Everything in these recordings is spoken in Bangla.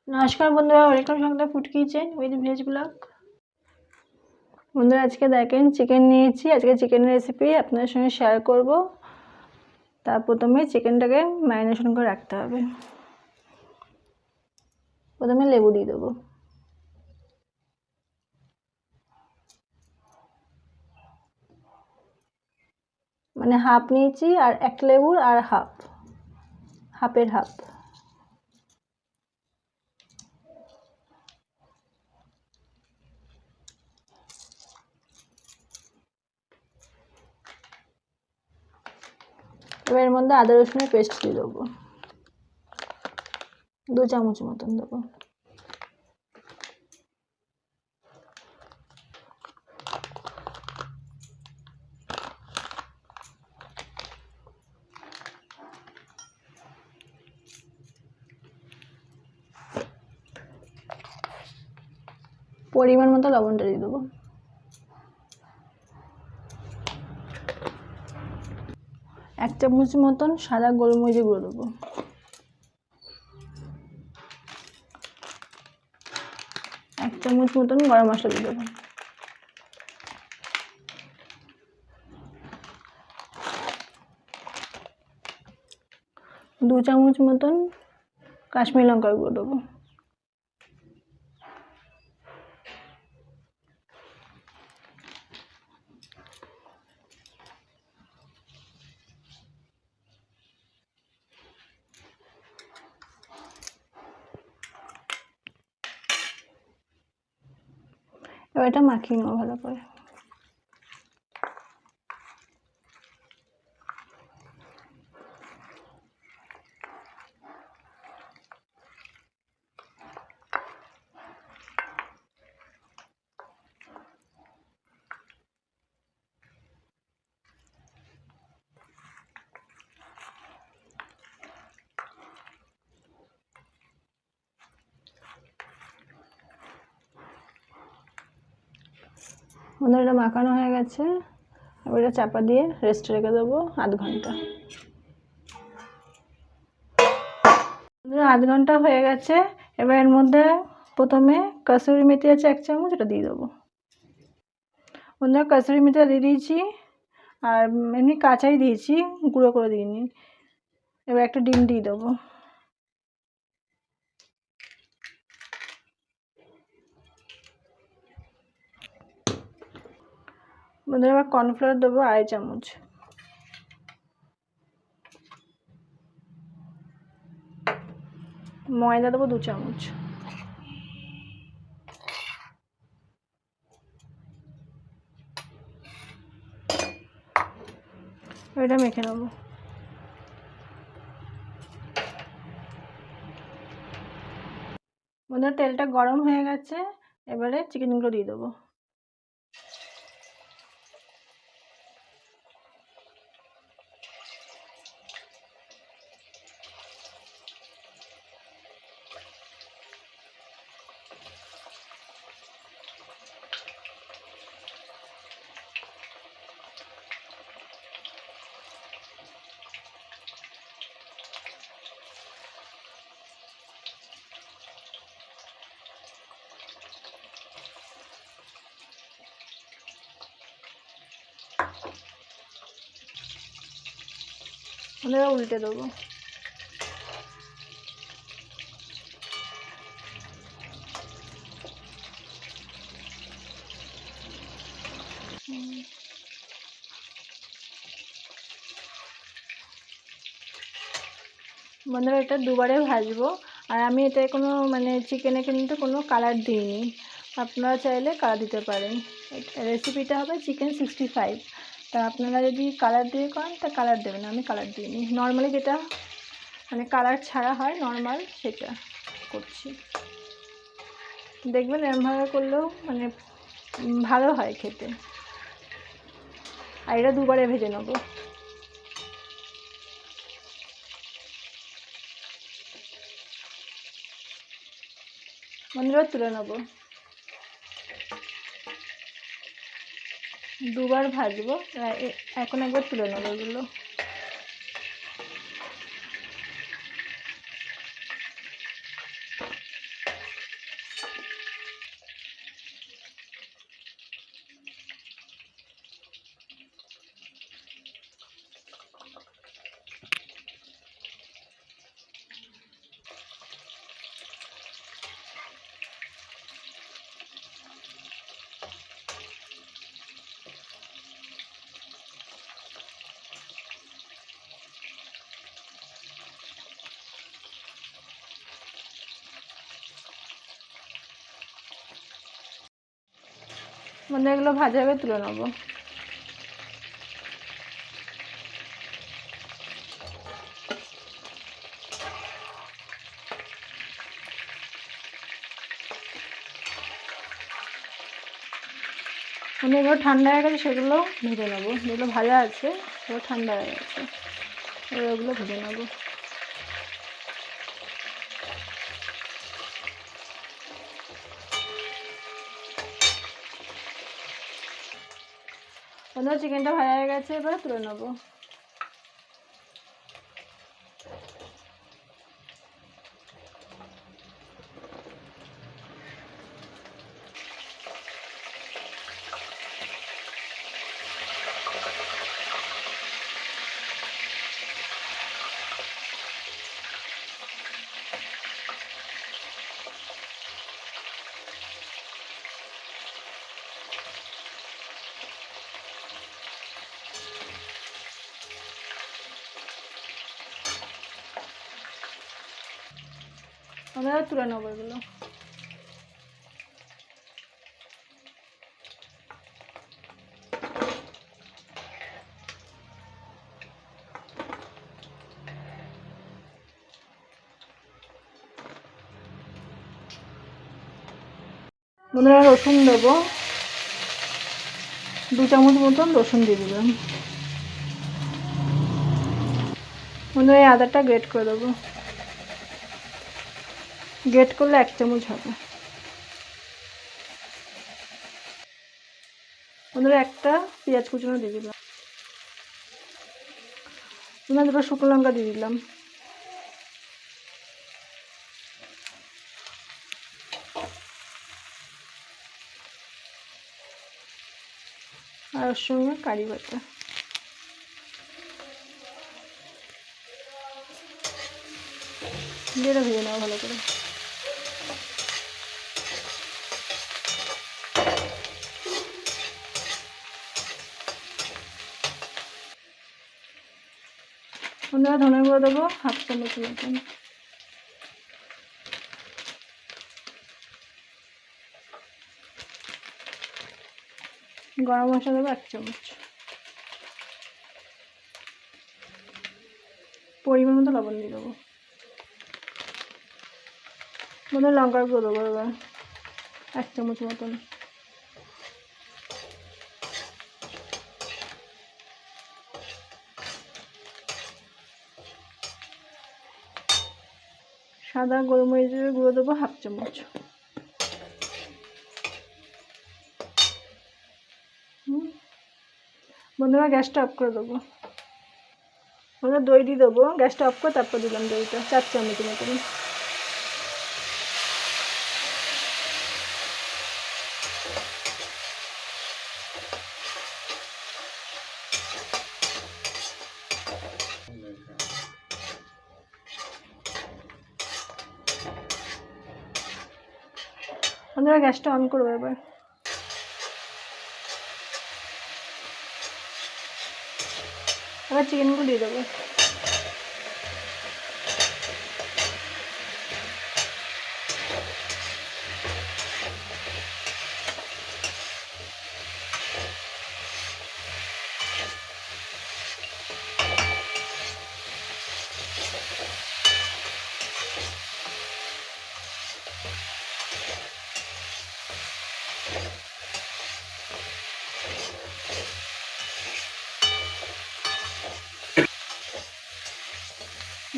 নমস্কার বন্ধুরা, ওয়েলকাম সংস্থা food kitchen with veg blog. বন্ধুরা, আজকে দেখেন চিকেন নিয়েছি। আজকে চিকেনের রেসিপি আপনাদের সঙ্গে শেয়ার করব। তার প্রথমে চিকেনটাকে ম্যারিনেশন করে রাখতে হবে। প্রথমে লেবু দিয়ে দেবো, মানে হাফ নিয়েছি, আর এক লেবুর আর হাফের হাফ। এবার এর মধ্যে আদা রসুনের পেস্ট দিয়ে দেবো, 2 চামচ মতন দেবো। পরিমাণ মতো লবণটা দিয়ে দেবো। এক চামচ মতন সাদা গোলমরিচের গুঁড়ো দেবো। এক চামচ মতন গরম মশলা দিয়ে দেবো। দু চামচ মতন কাশ্মীরি লঙ্কার গুঁড়ো দেবো। এবার এটা মাখিয়ে নেবো ভালো করে। বন্ধুরা, এটা মাখানো হয়ে গেছে। এবার এটা চাপা দিয়ে রেস্ট রেখে দেবো আধ ঘন্টা। বন্ধুরা, আধ ঘন্টা হয়ে গেছে। এবার এর মধ্যে প্রথমে কসুরি মেথি আছে 1 চামচ, এটা দিয়ে দেবো। বন্ধুরা, কসুরি মেথিটা দিয়ে দিয়েছি, আর এমনি কাঁচাই দিয়েছি, গুঁড়ো করে দিইনি। এবার একটা ডিম দিয়ে দেবো। বন্ধুরা, এবার কর্নফ্লাওয়ার দেবো 2.5 চামচ। ময়দা দেবো 2 চামচ। এটা মেখে নেবো। বন্ধুরা, তেলটা গরম হয়ে গেছে। এবারে চিকেনগুলো দিয়ে দেবো। বন্ধুরা, উল্টে দেবো। বন্ধুরা, এটা দুবারে ভাজবো। আর আমি এটায় কোনো চিকেনে কিন্তু কোনো কালার দিইনি। আপনারা চাইলে কালার দিতে পারেন। রেসিপিটা হবে চিকেন 65। তা আপনারা যদি কালার দিয়ে করেন তা কালার দেবেন, আমি কালার দিইনি। নর্মালি যেটা কালার ছাড়া হয় নর্মাল, সেটা করছি। দেখবেন এরমভাবে করলেও ভালো হয় খেতে। আর এটা দুবারে ভেজে নেবো। বন্ধুরা, তুলে নেবো। দুবার ভাজবো, এখন একবার তুলে নেবো এগুলো। মানে এগুলো ভাজা হবে, তুলে নেবো। মানে এগুলো ঠান্ডা হয়ে গেছে, সেগুলো ভেজে নেবো। যেগুলো ভাজা আছে সেগুলো ঠান্ডা হয়ে গেছে, এবার ওগুলো ভেজে নেবো। বন্ধুরা চিকেনটা ভাজা হয়ে গেছে, এবার তুলে নেবো। আমরা তুলে নেবো এগুলো। বন্ধুরা রসুন দেবো, 2 চামচ মতন রসুন দিয়ে দিলাম। বন্ধুরা এই আদাটা গ্রেট করে দেবো, গ্রেট করলে 1 চামচ হবে। বন্ধুরা একটা পেঁয়াজ কুচনো দিয়ে দিলাম। বন্ধুরা দুটো শুকনো লঙ্কা দিয়ে দিলাম। আর ওর সঙ্গে কারি পাতা। দিয়ে ভেজে নেওয়া ভালো করে। বন্ধুরা ধনে গুঁড়ো দেবো 1/2 চামচ মতন। গরম মশলা দেবো 1 চামচ। পরিমাণ মতো লবণ দিয়ে দেবো। বন্ধুরা লঙ্কার গুঁড়ো দেবো এবার 1 চামচ মতন। সাদা গোলমরিচের গুঁড়ো দেবো 1/2 চামচ। বন্ধুরা গ্যাসটা অফ করে দেবো। বন্ধুরা দই দিয়ে দেবো, গ্যাসটা অফ করে তারপর দিলাম দইটা 4 চামচ মতন। বন্ধুরা গ্যাসটা অন করবো এবার। এবার চিকেনগুলো দিয়ে দেবো।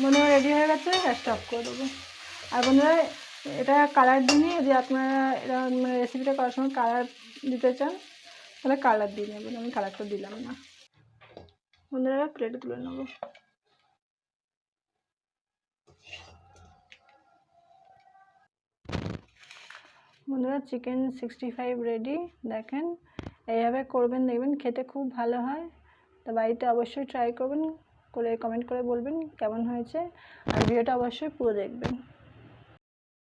বন্ধুরা রেডি হয়ে গেছে, গ্যাসটা অফ করে দেবো। আর বন্ধুরা এটা কালার দিনই, যদি আপনারা এটা মানে রেসিপিটা করার সময় কালার দিতে চান তাহলে কালার দিয়ে নেবেন, আমি কালারটা দিলাম না। বন্ধুরা প্লেটে তুলে নেবো। বন্ধুরা চিকেন 65 রেডি। দেখেন এইভাবে করবেন, দেখবেন খেতে খুব ভালো হয়। তো বাড়িতে অবশ্যই ট্রাই করবেন, করে কমেন্ট করে বলবেন কেমন হয়েছে, আর ভিডিওটা অবশ্যই পুরো দেখবেন।